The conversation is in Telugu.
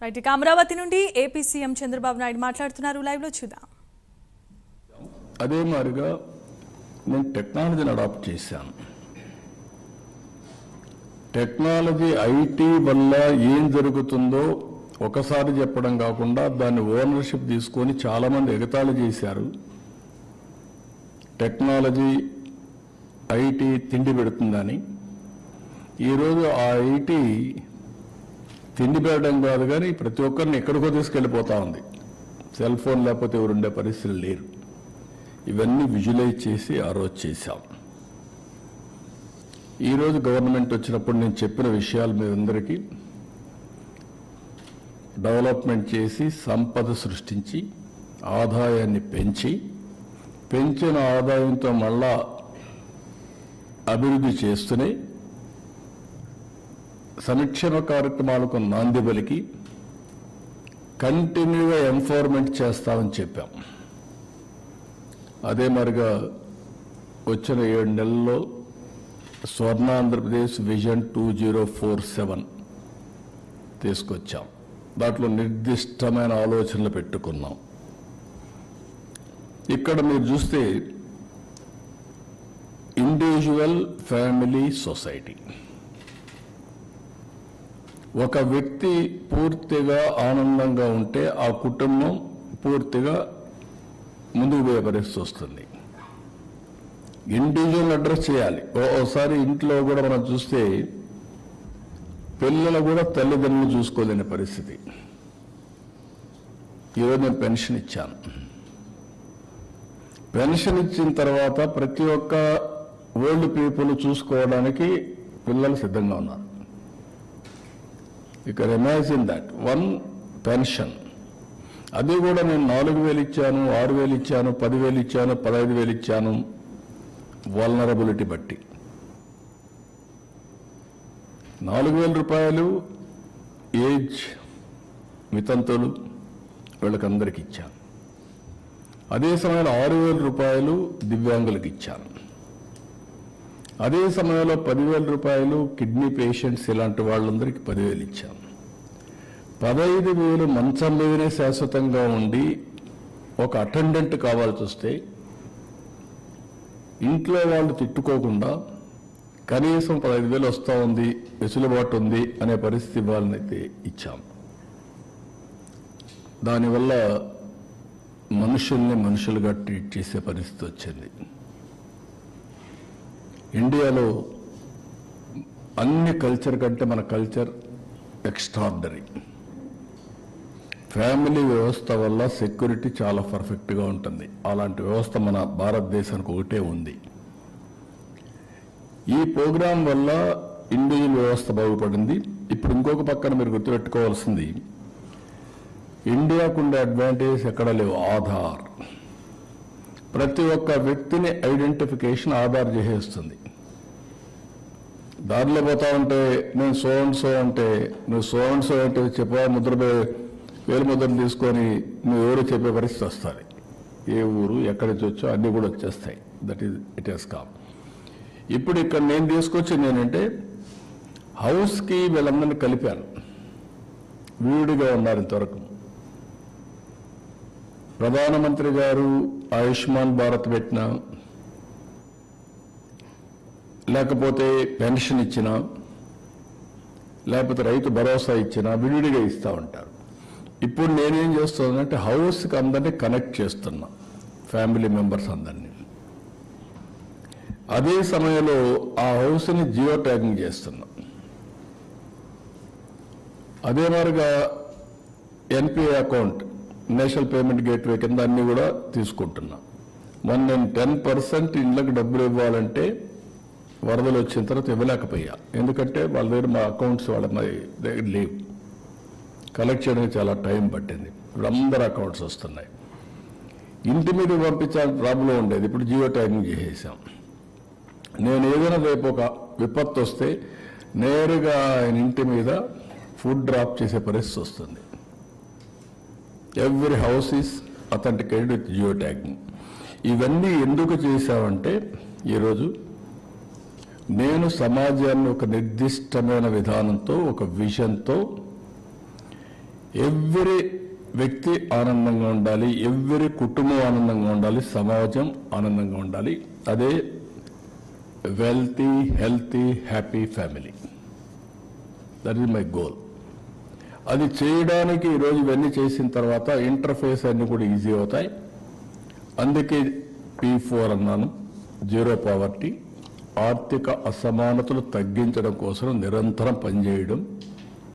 రైట్, ఇక అమరావతి నుండి ఏపీ సీఎం చంద్రబాబు నాయుడు మాట్లాడుతున్నారు. లైవ్ లో చూద్దాం. అదే మాదిరిగా నేను టెక్నాలజీని అడాప్ట్ చేశాను. టెక్నాలజీ ఐటీ వల్ల ఏం జరుగుతుందో ఒకసారి చెప్పడం కాకుండా దాన్ని ఓనర్షిప్ తీసుకొని చాలామంది ఎగతాళి చేశారు. టెక్నాలజీ ఐటీ తిండి పెడుతుందని. ఈరోజు ఆ ఐటీ తిండి పెట్టడం కాదు కానీ ప్రతి ఒక్కరిని ఎక్కడికో తీసుకెళ్ళిపోతా ఉంది. సెల్ ఫోన్ లేకపోతే ఎవరుండే పరిస్థితులు లేరు. ఇవన్నీ విజువలైజ్ చేసి ఆ రోజు చేశాం. ఈరోజు గవర్నమెంట్ వచ్చినప్పుడు నేను చెప్పిన విషయాలు మీ అందరికీ డెవలప్మెంట్ చేసి సంపద సృష్టించి ఆదాయాన్ని పెంచిన ఆదాయంతో మళ్ళా అభివృద్ధి చేస్తూనే సంక్షేమ కార్యక్రమాలకు నాంది పలికి కంటిన్యూగా ఎంపవర్మెంట్ చేస్తామని చెప్పాం. అదే మరిగా వచ్చిన 7 నెలల్లో స్వర్ణ ఆంధ్రప్రదేశ్ విజన్ 2047 తీసుకొచ్చాం. దాంట్లో నిర్దిష్టమైన ఆలోచనలు పెట్టుకున్నాం. ఇక్కడ మీరు చూస్తే ఇండివిజువల్, ఫ్యామిలీ, సొసైటీ. ఒక వ్యక్తి పూర్తిగా ఆనందంగా ఉంటే ఆ కుటుంబం పూర్తిగా ముందుకు పోయే పరిస్థితి వస్తుంది. ఇండివిజువల్ అడ్రస్ చేయాలి. ఓసారి ఇంట్లో కూడా మనం చూస్తే పిల్లలు కూడా తల్లిదండ్రులు చూసుకోలేని పరిస్థితి. ఈరోజు నేను పెన్షన్ ఇచ్చాను. పెన్షన్ ఇచ్చిన తర్వాత ప్రతి ఒక్క ఓల్డ్ పీపుల్ చూసుకోవడానికి పిల్లలు సిద్ధంగా ఉన్నారు. ఇక్కడ ఇమాజిన్ దట్ వన్ పెన్షన్. అది కూడా నేను 4,000 ఇచ్చాను, 6,000 ఇచ్చాను, 10,000 ఇచ్చాను, 15,000 ఇచ్చాను, వల్నరబిలిటీ బట్టి. 4,000 రూపాయలు ఏజ్ వితంతులు వీళ్ళకందరికి ఇచ్చాను. అదే సమయంలో 6,000 రూపాయలు దివ్యాంగులకు ఇచ్చాను. అదే సమయంలో 10,000 రూపాయలు కిడ్నీ పేషెంట్స్ ఇలాంటి వాళ్ళందరికీ 10,000 ఇచ్చాను. 15,000 మంచం మీదనే శాశ్వతంగా ఉండి ఒక అటెండెంట్ కావాల్సి వస్తే ఇంట్లో వాళ్ళు తిట్టుకోకుండా కనీసం 15,000 వస్తూ ఉంది, వెసులుబాటు ఉంది అనే పరిస్థితి వాళ్ళనైతే ఇచ్చాం. దానివల్ల మనుషుల్ని మనుషులుగా ట్రీట్ చేసే పరిస్థితి వచ్చింది. ఇండియాలో అన్ని కల్చర్ కంటే మన కల్చర్ ఎక్స్ట్రార్డనరీ. ఫ్యామిలీ వ్యవస్థ వల్ల సెక్యూరిటీ చాలా పర్ఫెక్ట్గా ఉంటుంది. అలాంటి వ్యవస్థ మన భారతదేశానికి ఒకటే ఉంది. ఈ ప్రోగ్రాం వల్ల ఇండివిజువల్ వ్యవస్థ బాగుపడింది. ఇప్పుడు ఇంకొక పక్కన మీరు గుర్తుపెట్టుకోవాల్సింది, ఇండియాకు ఉండే అడ్వాంటేజ్ ఎక్కడ లేవు. ఆధార్. ప్రతి ఒక్క వ్యక్తిని ఐడెంటిఫికేషన్ ఆధార్ చేసేస్తుంది. దారిలో పోతా ఉంటే నేను సో అండ్ సో అంటే నువ్వు సో అండ్ సో అంటే చెప్పా వేలు ముద్రలు తీసుకొని నువ్వు ఎవరు చెప్పే పరిస్థితి వస్తుంది. ఏ ఊరు ఎక్కడి నుంచి వచ్చో అన్నీ కూడా వచ్చేస్తాయి. That is it is com. ఇప్పుడు ఇక్కడ నేను తీసుకొచ్చింది ఏంటంటే హౌస్కి వీళ్ళందరినీ కలిపాను. వీడిగా ఉన్నారు ఇంతవరకు. ప్రధానమంత్రి గారు ఆయుష్మాన్ భారత్ పెట్టినా లేకపోతే పెన్షన్ ఇచ్చినా లేకపోతే రైతు భరోసా ఇచ్చినా విడివిడిగా ఇస్తూ ఉంటారు. ఇప్పుడు నేనేం చేస్తున్నానంటే హౌస్కి అందరినీ కనెక్ట్ చేస్తున్నా, ఫ్యామిలీ మెంబర్స్ అందరినీ. అదే సమయంలో ఆ హౌస్ని జియో ట్యాగింగ్ చేస్తున్నా. అదే మాదిరిగా NPI account, national payment gateway కింద అన్ని కూడా తీసుకుంటున్నా. నేను 10% ఇళ్ళకి డబ్బులు ఇవ్వాలంటే వరదలు వచ్చిన తర్వాత ఇవ్వలేకపోయా. ఎందుకంటే వాళ్ళ దగ్గర మా అకౌంట్స్ వాళ్ళ దగ్గర లేవు. కలెక్ట్ చేయడానికి చాలా టైం పట్టింది. ఇప్పుడు అందరు అకౌంట్స్ వస్తున్నాయి. ఇంటి మీద పంపించాలని ప్రాబ్లం ఉండేది. ఇప్పుడు జియో ట్యాగింగ్ చేసేసాం. నేను ఏదైనా రేపు ఒక విపత్తు వస్తే నేరుగా ఆయన ఇంటి మీద ఫుడ్ డ్రాప్ చేసే పరిస్థితి వస్తుంది. Every house is authenticated with geo tagging. ఇవన్నీ ఎందుకు చేశామంటే ఈరోజు నేను సమాజాన్ని ఒక నిర్దిష్టమైన విధానంతో, ఒక విజన్తో ఎవ్రీ వ్యక్తి ఆనందంగా ఉండాలి, ఎవ్రీ కుటుంబం ఆనందంగా ఉండాలి, సమాజం ఆనందంగా ఉండాలి. అదే wealthy, healthy, happy family. That is my goal. అది చేయడానికి ఈరోజు ఇవన్నీ చేసిన తర్వాత ఇంటర్ఫేస్ అన్నీ కూడా ఈజీ అవుతాయి. అందుకే P4 అన్నాను, జీరో పావర్టీ. ఆర్థిక అసమానతలు తగ్గించడం కోసం నిరంతరం పనిచేయడం.